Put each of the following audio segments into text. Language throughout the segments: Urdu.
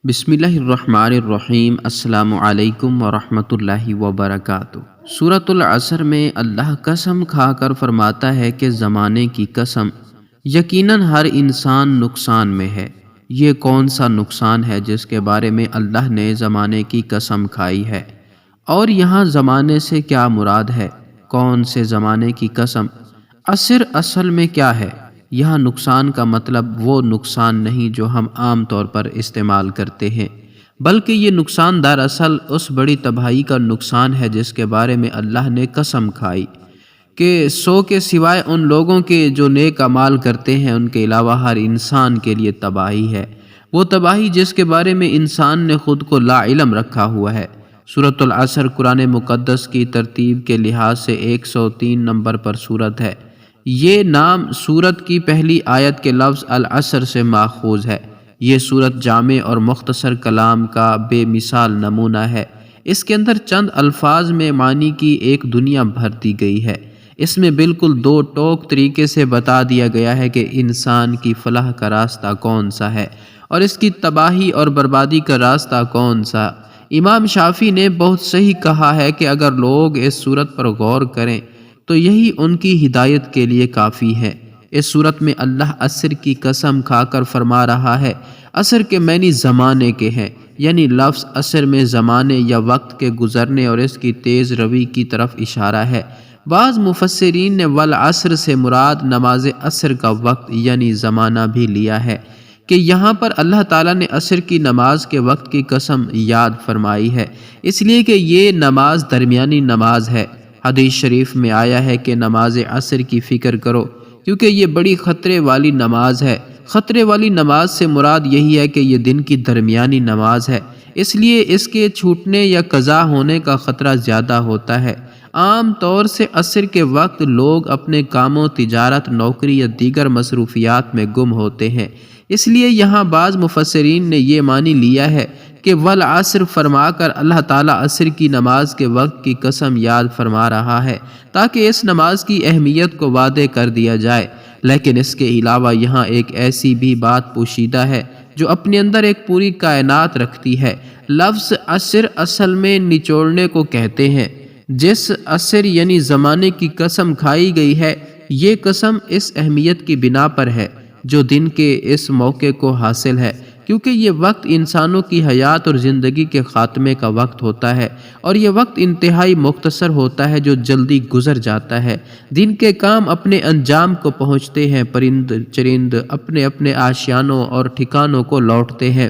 بسم اللہ الرحمن الرحیم۔ السلام علیکم ورحمۃ اللہ وبرکاتہ۔ سورۃ العصر میں اللہ قسم کھا کر فرماتا ہے کہ زمانے کی قسم، یقیناً ہر انسان نقصان میں ہے۔ یہ کون سا نقصان ہے جس کے بارے میں اللہ نے زمانے کی قسم کھائی ہے؟ اور یہاں زمانے سے کیا مراد ہے؟ کون سے زمانے کی قسم؟ عصر اصل میں کیا ہے؟ یہاں نقصان کا مطلب وہ نقصان نہیں جو ہم عام طور پر استعمال کرتے ہیں، بلکہ یہ نقصان دراصل اس بڑی تباہی کا نقصان ہے جس کے بارے میں اللہ نے قسم کھائی کہ سو کے سوائے ان لوگوں کے جو نیک اعمال کرتے ہیں ان کے علاوہ ہر انسان کے لیے تباہی ہے، وہ تباہی جس کے بارے میں انسان نے خود کو لا علم رکھا ہوا ہے۔ سورۃ العصر قرآن مقدس کی ترتیب کے لحاظ سے 103 نمبر پر سورت ہے۔ یہ نام سورت کی پہلی آیت کے لفظ العصر سے ماخوذ ہے۔ یہ سورت جامع اور مختصر کلام کا بے مثال نمونہ ہے۔ اس کے اندر چند الفاظ میں معنی کی ایک دنیا بھر دی گئی ہے۔ اس میں بالکل دو ٹوک طریقے سے بتا دیا گیا ہے کہ انسان کی فلاح کا راستہ کون سا ہے اور اس کی تباہی اور بربادی کا راستہ کون سا۔ امام شافعی نے بہت صحیح کہا ہے کہ اگر لوگ اس سورت پر غور کریں تو یہی ان کی ہدایت کے لیے کافی ہے۔ اس صورت میں اللہ عصر کی قسم کھا کر فرما رہا ہے۔ عصر کے معنی زمانے کے ہیں، یعنی لفظ عصر میں زمانے یا وقت کے گزرنے اور اس کی تیز روی کی طرف اشارہ ہے۔ بعض مفسرین نے والعصر سے مراد نماز عصر کا وقت یعنی زمانہ بھی لیا ہے کہ یہاں پر اللہ تعالیٰ نے عصر کی نماز کے وقت کی قسم یاد فرمائی ہے، اس لیے کہ یہ نماز درمیانی نماز ہے۔ حدیث شریف میں آیا ہے کہ نماز عصر کی فکر کرو کیونکہ یہ بڑی خطرے والی نماز ہے۔ خطرے والی نماز سے مراد یہی ہے کہ یہ دن کی درمیانی نماز ہے، اس لیے اس کے چھوٹنے یا قضا ہونے کا خطرہ زیادہ ہوتا ہے۔ عام طور سے عصر کے وقت لوگ اپنے کاموں، تجارت، نوکری یا دیگر مصروفیات میں گم ہوتے ہیں، اس لیے یہاں بعض مفسرین نے یہ معنی لیا ہے کہ والعصر فرما کر اللہ تعالیٰ عصر کی نماز کے وقت کی قسم یاد فرما رہا ہے تاکہ اس نماز کی اہمیت کو واضح کر دیا جائے۔ لیکن اس کے علاوہ یہاں ایک ایسی بھی بات پوشیدہ ہے جو اپنے اندر ایک پوری کائنات رکھتی ہے۔ لفظ عصر اصل میں نچوڑنے کو کہتے ہیں۔ جس عصر یعنی زمانے کی قسم کھائی گئی ہے، یہ قسم اس اہمیت کی بنا پر ہے جو دن کے اس موقع کو حاصل ہے، کیونکہ یہ وقت انسانوں کی حیات اور زندگی کے خاتمے کا وقت ہوتا ہے اور یہ وقت انتہائی مختصر ہوتا ہے جو جلدی گزر جاتا ہے۔ دن کے کام اپنے انجام کو پہنچتے ہیں، پرند چرند اپنے اپنے آشیانوں اور ٹھکانوں کو لوٹتے ہیں،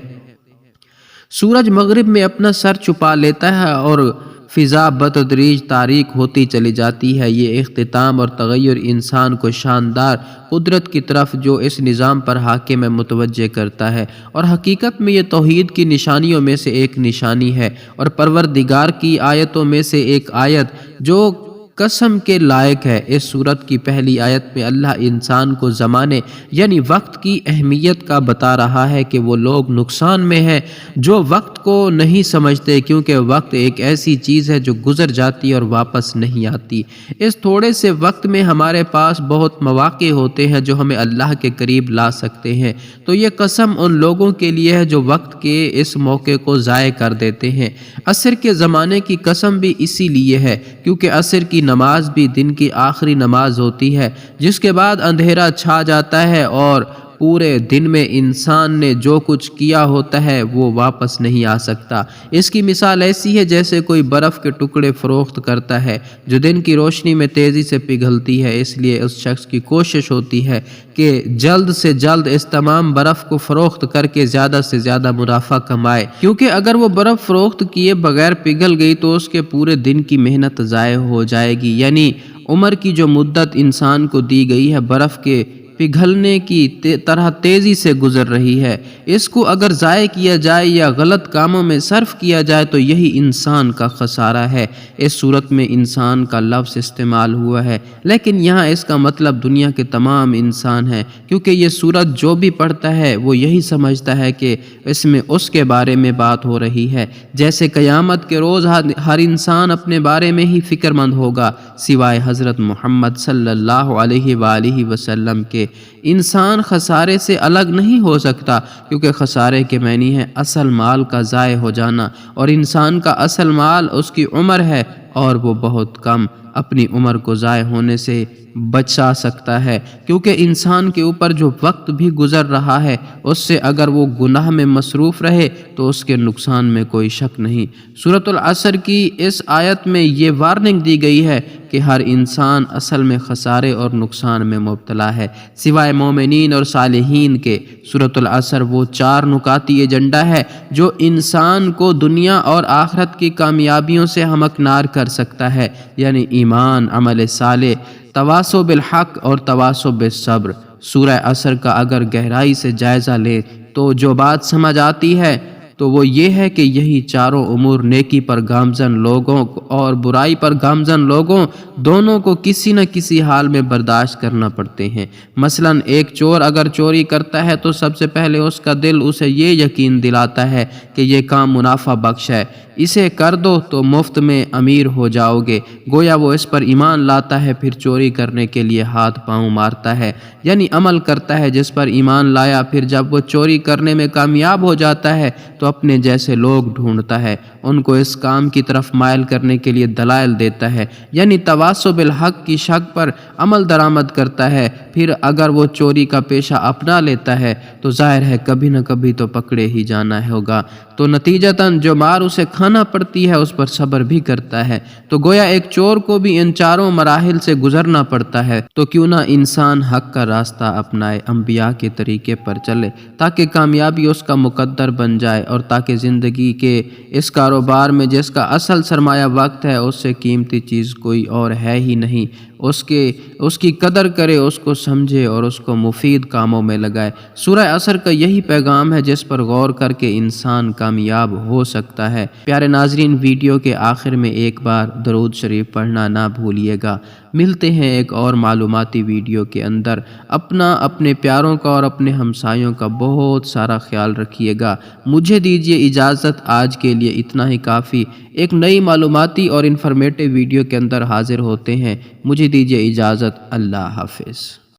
سورج مغرب میں اپنا سر چھپا لیتا ہے اور فضا بتدریج تاریک ہوتی چلی جاتی ہے۔ یہ اختتام اور تغیر انسان کو شاندار قدرت کی طرف جو اس نظام پر حاکم ہے متوجہ کرتا ہے، اور حقیقت میں یہ توحید کی نشانیوں میں سے ایک نشانی ہے اور پروردگار کی آیتوں میں سے ایک آیت جو قسم کے لائق ہے۔ اس سورت کی پہلی آیت میں اللہ انسان کو زمانے یعنی وقت کی اہمیت کا بتا رہا ہے کہ وہ لوگ نقصان میں ہیں جو وقت کو نہیں سمجھتے، کیونکہ وقت ایک ایسی چیز ہے جو گزر جاتی اور واپس نہیں آتی۔ اس تھوڑے سے وقت میں ہمارے پاس بہت مواقع ہوتے ہیں جو ہمیں اللہ کے قریب لا سکتے ہیں، تو یہ قسم ان لوگوں کے لیے ہے جو وقت کے اس موقع کو ضائع کر دیتے ہیں۔ عصر کے زمانے کی قسم بھی اسی لیے ہے کیونکہ عصر کی نماز بھی دن کی آخری نماز ہوتی ہے جس کے بعد اندھیرا چھا جاتا ہے اور پورے دن میں انسان نے جو کچھ کیا ہوتا ہے وہ واپس نہیں آ سکتا۔ اس کی مثال ایسی ہے جیسے کوئی برف کے ٹکڑے فروخت کرتا ہے جو دن کی روشنی میں تیزی سے پگھلتی ہے، اس لیے اس شخص کی کوشش ہوتی ہے کہ جلد سے جلد اس تمام برف کو فروخت کر کے زیادہ سے زیادہ منافع کمائے، کیونکہ اگر وہ برف فروخت کیے بغیر پگھل گئی تو اس کے پورے دن کی محنت ضائع ہو جائے گی۔ یعنی عمر کی جو مدت انسان کو دی گئی ہے برف کے پگھلنے کی طرح تیزی سے گزر رہی ہے، اس کو اگر ضائع کیا جائے یا غلط کاموں میں صرف کیا جائے تو یہی انسان کا خسارہ ہے۔ اس صورت میں انسان کا لفظ استعمال ہوا ہے، لیکن یہاں اس کا مطلب دنیا کے تمام انسان ہیں، کیونکہ یہ صورت جو بھی پڑھتا ہے وہ یہی سمجھتا ہے کہ اس میں اس کے بارے میں بات ہو رہی ہے، جیسے قیامت کے روز ہر انسان اپنے بارے میں ہی فکر مند ہوگا سوائے حضرت محمد صلی اللہ علیہ وآلہ وسلم کے۔ انسان خسارے سے الگ نہیں ہو سکتا، کیونکہ خسارے کے معنی ہے اصل مال کا ضائع ہو جانا، اور انسان کا اصل مال اس کی عمر ہے، اور وہ بہت کم اپنی عمر کو ضائع ہونے سے بچا سکتا ہے، کیونکہ انسان کے اوپر جو وقت بھی گزر رہا ہے اس سے اگر وہ گناہ میں مصروف رہے تو اس کے نقصان میں کوئی شک نہیں۔ سورۃ العصر کی اس آیت میں یہ وارننگ دی گئی ہے کہ ہر انسان اصل میں خسارے اور نقصان میں مبتلا ہے سوائے مومنین اور صالحین کے۔ سورۃ العصر وہ 4 نکاتی ایجنڈا ہے جو انسان کو دنیا اور آخرت کی کامیابیوں سے ہمکنار کر سکتا ہے، یعنی ایمان، عمل صالح، تواصو بالحق اور تواصو بالصبر۔ سورہ عصر کا اگر گہرائی سے جائزہ لیں تو جو بات سمجھ آتی ہے تو وہ یہ ہے کہ یہی چاروں امور نیکی پر گامزن لوگوں اور برائی پر گامزن لوگوں دونوں کو کسی نہ کسی حال میں برداشت کرنا پڑتے ہیں۔ مثلا ایک چور اگر چوری کرتا ہے تو سب سے پہلے اس کا دل اسے یہ یقین دلاتا ہے کہ یہ کام منافع بخش ہے، اسے کر دو تو مفت میں امیر ہو جاؤ گے، گویا وہ اس پر ایمان لاتا ہے، پھر چوری کرنے کے لیے ہاتھ پاؤں مارتا ہے، یعنی عمل کرتا ہے جس پر ایمان لایا، پھر جب وہ چوری کرنے میں کامیاب ہو جاتا ہے تو اپنے جیسے لوگ ڈھونڈتا ہے، ان کو اس کام کی طرف مائل کرنے کے لیے دلائل دیتا ہے، یعنی تواصو بالحق کی شک پر عمل درآمد کرتا ہے۔ پھر اگر وہ چوری کا پیشہ اپنا لیتا ہے تو ظاہر ہے کبھی نہ کبھی تو پکڑے ہی جانا ہوگا، تو نتیجتاً جو مار اسے کھانا پڑتی ہے اس پر صبر بھی کرتا ہے۔ تو گویا ایک چور کو بھی ان چاروں مراحل سے گزرنا پڑتا ہے، تو کیوں نہ انسان حق کا راستہ اپنائے، انبیاء کے طریقے پر چلے، تاکہ کامیابی اس کا مقدر بن جائے، اور تاکہ زندگی کے اس کاروبار میں جس کا اصل سرمایہ وقت ہے، اس سے قیمتی چیز کوئی اور ہے ہی نہیں، اس کی قدر کرے، اس کو سمجھے اور اس کو مفید کاموں میں لگائے۔ سورہ عصر کا یہی پیغام ہے جس پر غور کر کے انسان کامیاب ہو سکتا ہے۔ پیارے ناظرین، ویڈیو کے آخر میں ایک بار درود شریف پڑھنا نہ بھولیے گا۔ ملتے ہیں ایک اور معلوماتی ویڈیو کے اندر۔ اپنے پیاروں کا اور اپنے ہمسایوں کا بہت سارا خیال رکھیے گا۔ مجھے دیجیے اجازت، آج کے لیے اتنا ہی کافی۔ ایک نئی معلوماتی اور انفارمیٹیو ویڈیو کے اندر حاضر ہوتے ہیں۔ مجھے دیجیے اجازت، اللہ حافظ۔